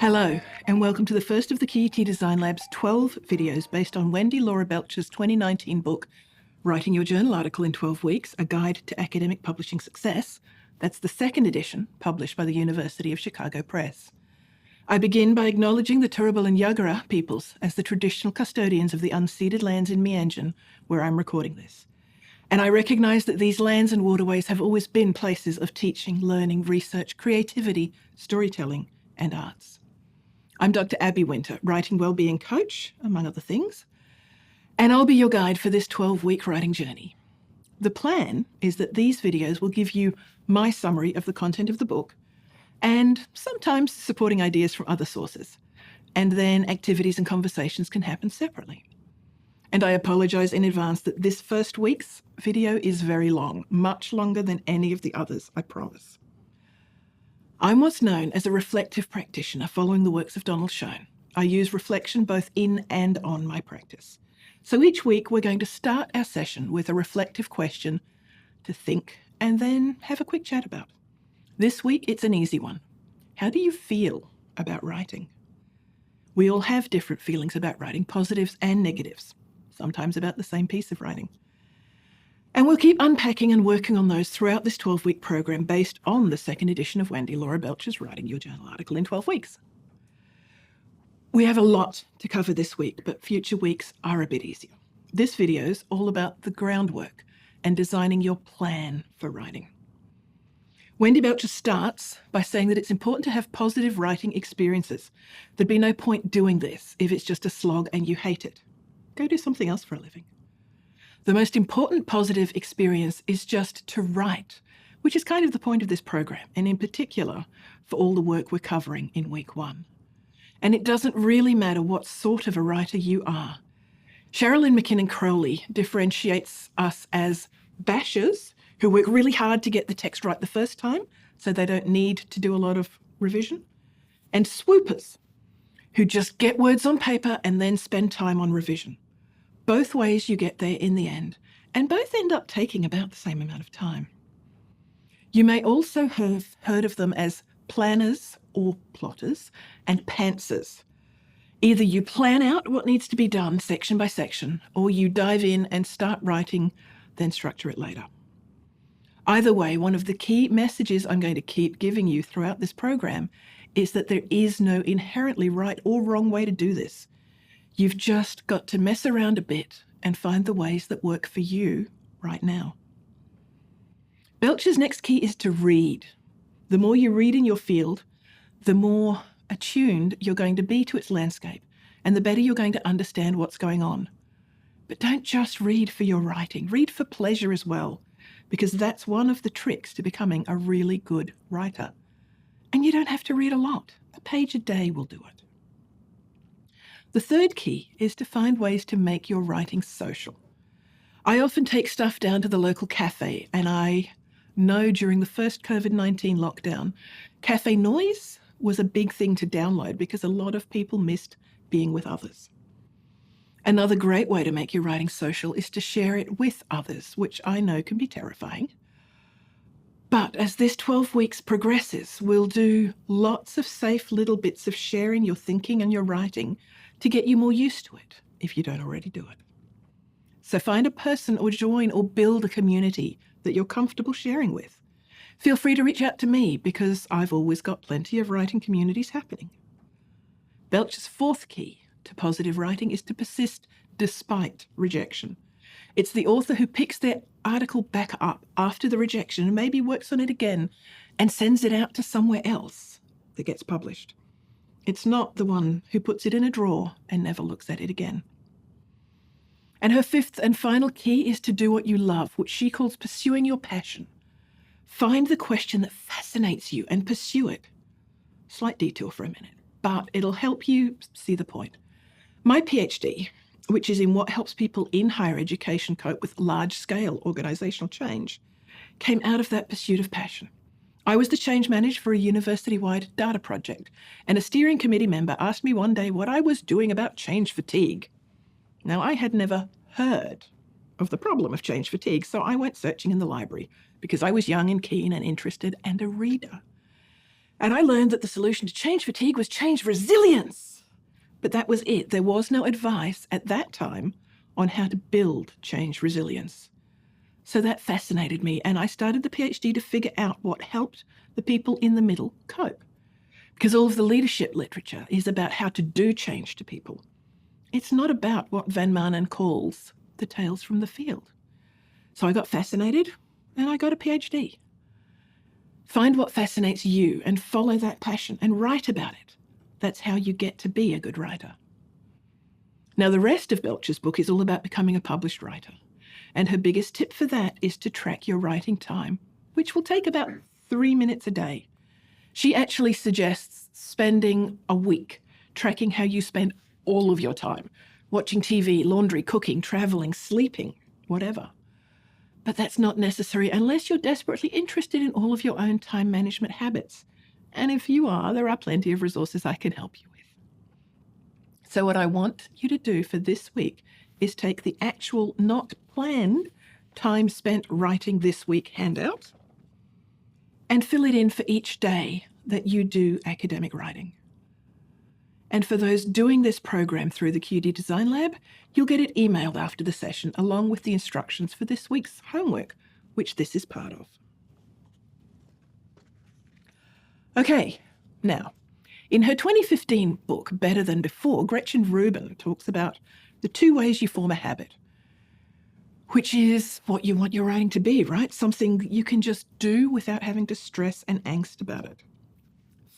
Hello, and welcome to the first of the QUT Design Lab's 12 videos based on Wendy Laura Belcher's 2019 book, Writing Your Journal Article in 12 Weeks, A Guide to Academic Publishing Success. That's the second edition, published by the University of Chicago Press. I begin by acknowledging the Turrbal and Yagara peoples as the traditional custodians of the unceded lands in Meanjin, where I'm recording this. And I recognise that these lands and waterways have always been places of teaching, learning, research, creativity, storytelling, and arts. I'm Dr. Abby Winter, writing wellbeing coach, among other things, and I'll be your guide for this 12-week writing journey. The plan is that these videos will give you my summary of the content of the book and sometimes supporting ideas from other sources, and then activities and conversations can happen separately. And I apologise in advance that this first week's video is very long, much longer than any of the others, I promise. I'm what's known as a reflective practitioner following the works of Donald Schoen. I use reflection both in and on my practice. So each week we're going to start our session with a reflective question to think and then have a quick chat about. This week it's an easy one. How do you feel about writing? We all have different feelings about writing, positives and negatives, sometimes about the same piece of writing. And we'll keep unpacking and working on those throughout this 12-week program based on the second edition of Wendy Laura Belcher's Writing Your Journal Article in 12 Weeks. We have a lot to cover this week, but future weeks are a bit easier. This video is all about the groundwork and designing your plan for writing. Wendy Belcher starts by saying that it's important to have positive writing experiences. There'd be no point doing this if it's just a slog and you hate it. Go do something else for a living. The most important positive experience is just to write, which is kind of the point of this program, and in particular for all the work we're covering in week 1. And it doesn't really matter what sort of a writer you are. Sherilyn McKinnon Crowley differentiates us as bashers who work really hard to get the text right the first time, so they don't need to do a lot of revision, and swoopers who just get words on paper and then spend time on revision. Both ways you get there in the end, and both end up taking about the same amount of time. You may also have heard of them as planners or plotters and pantsers. Either you plan out what needs to be done section by section, or you dive in and start writing, then structure it later. Either way, one of the key messages I'm going to keep giving you throughout this program is that there is no inherently right or wrong way to do this. You've just got to mess around a bit and find the ways that work for you right now. Belcher's next key is to read. The more you read in your field, the more attuned you're going to be to its landscape, and the better you're going to understand what's going on. But don't just read for your writing. Read for pleasure as well, because that's one of the tricks to becoming a really good writer. And you don't have to read a lot. A page a day will do it. The third key is to find ways to make your writing social. I often take stuff down to the local cafe, and I know during the first COVID-19 lockdown, cafe noise was a big thing to download because a lot of people missed being with others. Another great way to make your writing social is to share it with others, which I know can be terrifying. But as this 12 weeks progresses, we'll do lots of safe little bits of sharing your thinking and your writing to get you more used to it, if you don't already do it. So find a person or join or build a community that you're comfortable sharing with. Feel free to reach out to me because I've always got plenty of writing communities happening. Belcher's fourth key to positive writing is to persist despite rejection. It's the author who picks their article back up after the rejection and maybe works on it again and sends it out to somewhere else that gets published. It's not the one who puts it in a drawer and never looks at it again. And her fifth and final key is to do what you love, which she calls pursuing your passion. Find the question that fascinates you and pursue it. Slight detour for a minute, but it'll help you see the point. My PhD, which is in what helps people in higher education cope with large-scale organisational change, came out of that pursuit of passion. I was the change manager for a university-wide data project, and a steering committee member asked me one day what I was doing about change fatigue. Now, I had never heard of the problem of change fatigue, so I went searching in the library because I was young and keen and interested and a reader. And I learned that the solution to change fatigue was change resilience. But that was it. There was no advice at that time on how to build change resilience. So that fascinated me, and I started the PhD to figure out what helped the people in the middle cope. Because all of the leadership literature is about how to do change to people. It's not about what Van Maanen calls the tales from the field. So I got fascinated and I got a PhD. Find what fascinates you and follow that passion and write about it. That's how you get to be a good writer. Now, the rest of Belcher's book is all about becoming a published writer. And her biggest tip for that is to track your writing time, which will take about 3 minutes a day. She actually suggests spending a week tracking how you spend all of your time, watching TV, laundry, cooking, traveling, sleeping, whatever. But that's not necessary unless you're desperately interested in all of your own time management habits. And if you are, there are plenty of resources I can help you with. So what I want you to do for this week is take the actual, not planned, time spent writing this week handout and fill it in for each day that you do academic writing. And for those doing this program through the QUT Design Lab, you'll get it emailed after the session along with the instructions for this week's homework, which this is part of. Okay, now, in her 2015 book, Better Than Before, Gretchen Rubin talks about the 2 ways you form a habit, which is what you want your writing to be, right? Something you can just do without having to stress and angst about it.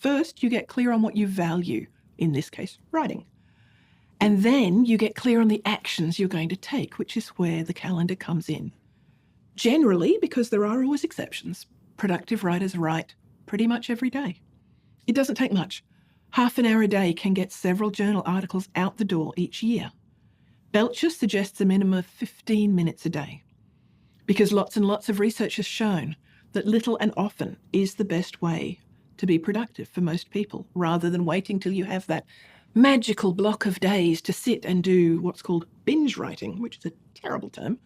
First, you get clear on what you value, in this case, writing. And then you get clear on the actions you're going to take, which is where the calendar comes in. Generally, because there are always exceptions, productive writers write pretty much every day. It doesn't take much. Half an hour a day can get several journal articles out the door each year. Belcher suggests a minimum of 15 minutes a day, because lots and lots of research has shown that little and often is the best way to be productive for most people, rather than waiting till you have that magical block of days to sit and do what's called binge writing, which is a terrible term,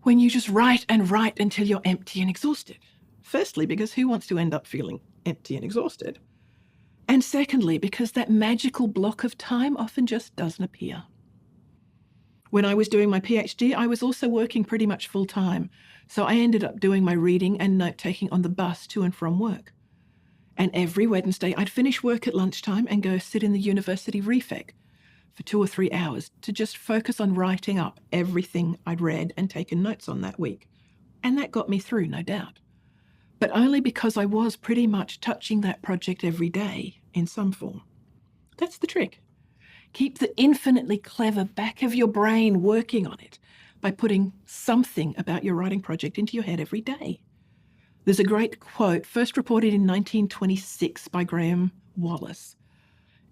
when you just write and write until you're empty and exhausted. Firstly, because who wants to end up feeling empty and exhausted? And secondly, because that magical block of time often just doesn't appear. When I was doing my PhD, I was also working pretty much full time, so I ended up doing my reading and note-taking on the bus to and from work. And every Wednesday, I'd finish work at lunchtime and go sit in the university refec for 2 or 3 hours to just focus on writing up everything I'd read and taken notes on that week. And that got me through, no doubt. But only because I was pretty much touching that project every day in some form. That's the trick. Keep the infinitely clever back of your brain working on it by putting something about your writing project into your head every day. There's a great quote, first reported in 1926 by Graham Wallace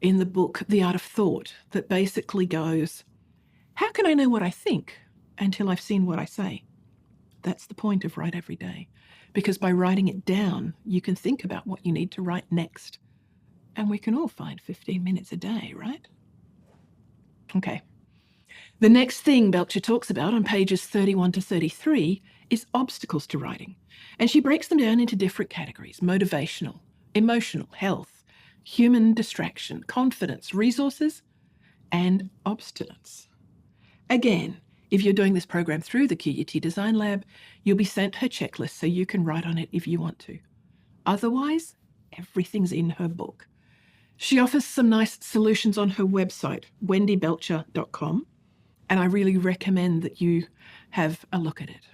in the book The Art of Thought, that basically goes, "How can I know what I think until I've seen what I say?" That's the point of Write Every Day, because by writing it down, you can think about what you need to write next. And we can all find 15 minutes a day, right? Okay. The next thing Belcher talks about on pages 31 to 33 is obstacles to writing. And she breaks them down into different categories: motivational, emotional, health, human distraction, confidence, resources, and obstinance. Again, if you're doing this program through the QUT Design Lab, you'll be sent her checklist so you can write on it if you want to. Otherwise, everything's in her book. She offers some nice solutions on her website, wendybelcher.com, and I really recommend that you have a look at it.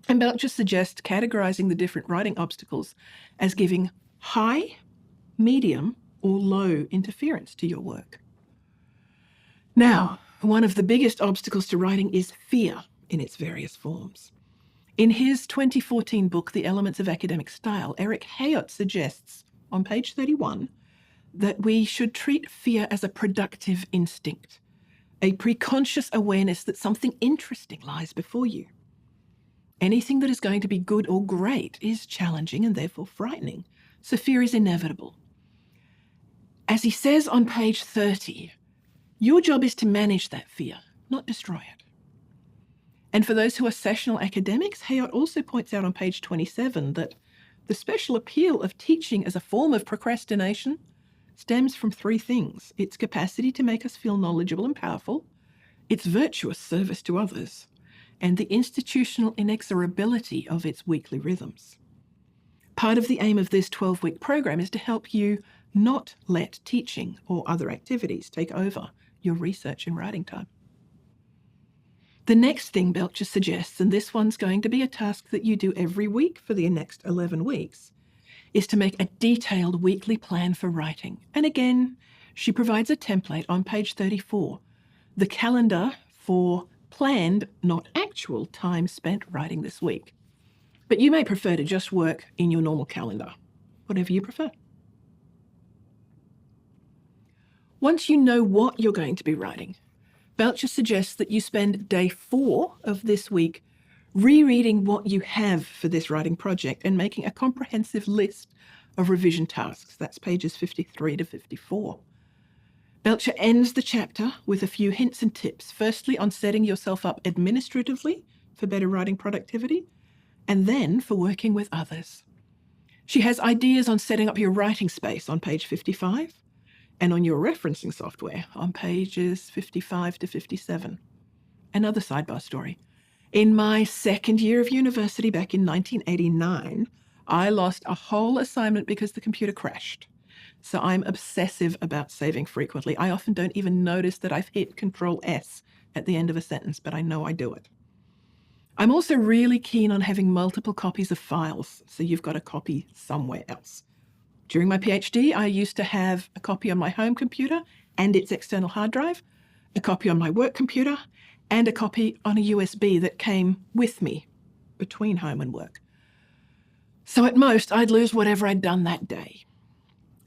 And Belcher suggests categorizing the different writing obstacles as giving high, medium, or low interference to your work. Now, one of the biggest obstacles to writing is fear in its various forms. In his 2014 book, The Elements of Academic Style, Eric Hayot suggests on page 31 that we should treat fear as a productive instinct, a preconscious awareness that something interesting lies before you. Anything that is going to be good or great is challenging and therefore frightening, so fear is inevitable. As he says on page 30, your job is to manage that fear, not destroy it. And for those who are sessional academics, Hayot also points out on page 27 that The special appeal of teaching as a form of procrastination stems from three things: its capacity to make us feel knowledgeable and powerful, its virtuous service to others, and the institutional inexorability of its weekly rhythms. Part of the aim of this 12-week program is to help you not let teaching or other activities take over your research and writing time. The next thing Belcher suggests, and this one's going to be a task that you do every week for the next 11 weeks, is to make a detailed weekly plan for writing. And again, she provides a template on page 34, the calendar for planned, not actual, time spent writing this week. But you may prefer to just work in your normal calendar, whatever you prefer. Once you know what you're going to be writing, Belcher suggests that you spend day 4 of this week rereading what you have for this writing project and making a comprehensive list of revision tasks. That's pages 53 to 54. Belcher ends the chapter with a few hints and tips, firstly on setting yourself up administratively for better writing productivity, and then for working with others. She has ideas on setting up your writing space on page 55, and on your referencing software on pages 55 to 57. Another sidebar story. In my second year of university back in 1989, I lost a whole assignment because the computer crashed. So I'm obsessive about saving frequently. I often don't even notice that I've hit Control-S at the end of a sentence, but I know I do it. I'm also really keen on having multiple copies of files, so you've got a copy somewhere else. During my PhD, I used to have a copy on my home computer and its external hard drive, a copy on my work computer, and a copy on a USB that came with me between home and work. So at most, I'd lose whatever I'd done that day.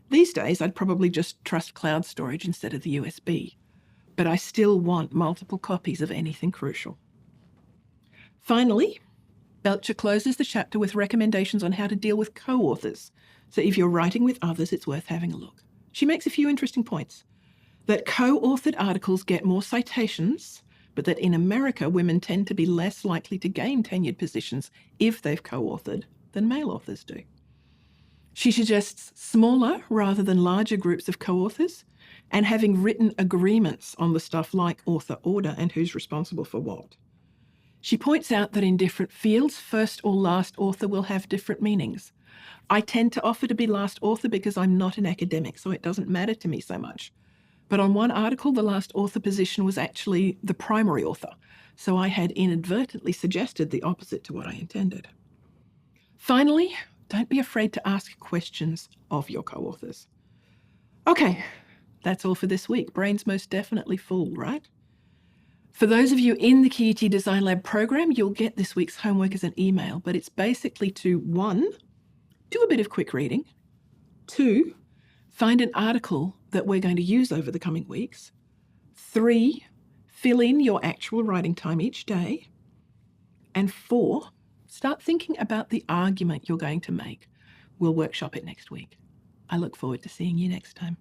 These days, I'd probably just trust cloud storage instead of the USB, but I still want multiple copies of anything crucial. Finally, Belcher closes the chapter with recommendations on how to deal with co-authors. So if you're writing with others, it's worth having a look. She makes a few interesting points. That co-authored articles get more citations, but that in America, women tend to be less likely to gain tenured positions if they've co-authored than male authors do. She suggests smaller rather than larger groups of co-authors and having written agreements on the stuff like author order and who's responsible for what. She points out that in different fields, first or last author will have different meanings. I tend to offer to be last author because I'm not an academic, so it doesn't matter to me so much. But on one article, the last author position was actually the primary author, so I had inadvertently suggested the opposite to what I intended. Finally, don't be afraid to ask questions of your co-authors. Okay, that's all for this week. Brain's most definitely full, right? For those of you in the QUT Design Lab program, you'll get this week's homework as an email, but it's basically to 1, do a bit of quick reading. 2, find an article that we're going to use over the coming weeks. 3, fill in your actual writing time each day. And 4, start thinking about the argument you're going to make. We'll workshop it next week. I look forward to seeing you next time.